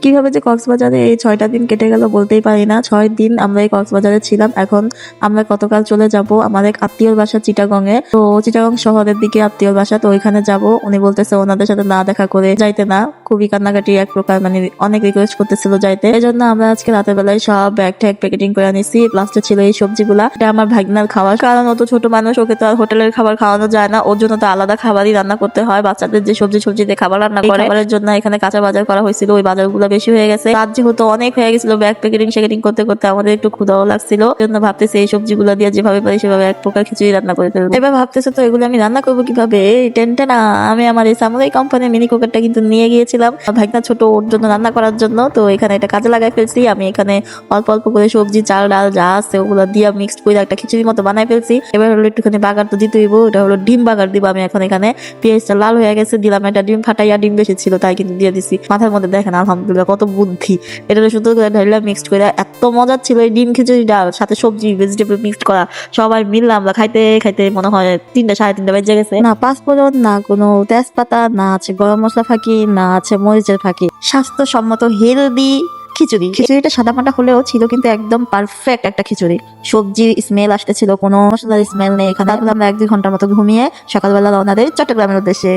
কিভাবে যে কক্সবাজারে এই 6টা দিন কেটে গেল বলতেই পারি না। 6 দিন আমরা এই কক্সবাজারে ছিলাম। এখন আমরা গতকাল চলে যাব আমাদের আত্মীয়র বাসা চিটাগংয়ে। তো চিটাগং শহরের দিকে আত্মীয়র বাসা, তো ওইখানে যাব। উনি বলতেছে ওনাদের সাথে না দেখা করে যাইতে না, খুবই কান্নাকাটি এক প্রকার, মানে অনেক রিকোয়েস্ট করতেছিল যাইতে। এই জন্য আমরা আজকে রাতের বেলায় সব ব্যাগ ট্যাগ প্যাকেটিং করে নিছি। লাস্টে ছিল এই সবজিগুলা, এটা আমার ভাগনার খাওয়া, কারণ ও তো ছোট মানুষ, ওকে তো আর হোটেলের খাবার খাওয়ানো যায় না, ওর জন্য তো আলাদা খাবারই রান্না করতে হয়। বাচ্চাদের যে সবজি দিয়ে খাবার রান্না করে, খাবারের জন্য এখানে কাঁচা বাজার করা হয়েছিল, ওই বাজারগুলো বেশি হয়ে গেছে। রাত যেহেতু অনেক হয়ে গেছিল, ব্যাগ প্যাকেটিং করতে করতে আমাদের একটু ক্ষুধাও লাগছিল, জন্য ভাবতেছি এই সবজিগুলো দিয়ে যেভাবে পারি সেভাবে এক প্রকার খিচুড়ি রান্না করে ফেলবো। এবার ভাবতেছে তো এগুলো আমি রান্না করবো কিভাবে, টেনটেনা। আমি আমার এই সামুরাই কোম্পানির মিনি কুকারটা কিন্তু নিয়ে গিয়েছিলাম ভাগনা ছোট, ওর জন্য রান্না করার জন্য। তো এখানে এটা কাজে লাগাই ফেলছি। আমি এখানে অল্প অল্প করে সবজি, চাল, ডাল যা আছে ওগুলো দিয়ে মিক্সড করে একটা খিচুড়ির মতো বানাই ফেলছি। এবার হলো একটুখানি বাগার তো দিতে হইব, এটা হলো ডিম বাগার দিব আমি এখন। এখানে পেঁয়াজটা লাল হয়ে গেছে, দিলাম একটা ডিম ফাটাইয়া, ডিম বেশি ছিল তাই কিন্তু দিয়ে দিছি। মাথার মধ্যে দেখেন আলহামদুলিল্লাহ কত বুদ্ধি। এটা সুন্দর করে ঢাইলা মিক্সড করে এত মজার ছিল এই ডিম খিচুড়ি ডাল, সাথে সবজি ভেজিটেবল মিক্সড করা। সবাই মিললাম, আমরা খাইতে খাইতে মনে হয় 3টা 3:30 বেজে গেছে। না পাঁচফোড়ন, না কোনো তেজপাতা, না আছে গরম মশলা ফাঁকি, না আছে মরিচের ফাঁকি, স্বাস্থ্যসম্মত হেলদি খিচুড়িটা সাদামাটা হলেও ছিল কিন্তু একদম পারফেক্ট একটা খিচুড়ি। সবজির স্মেল আসতেছিল, কোনো মশলার স্মেল নেই এখানে। আমরা 1-2 ঘন্টার মতো ঘুমিয়ে সকালবেলা রওনা দেই চট্টগ্রামের উদ্দেশ্যে।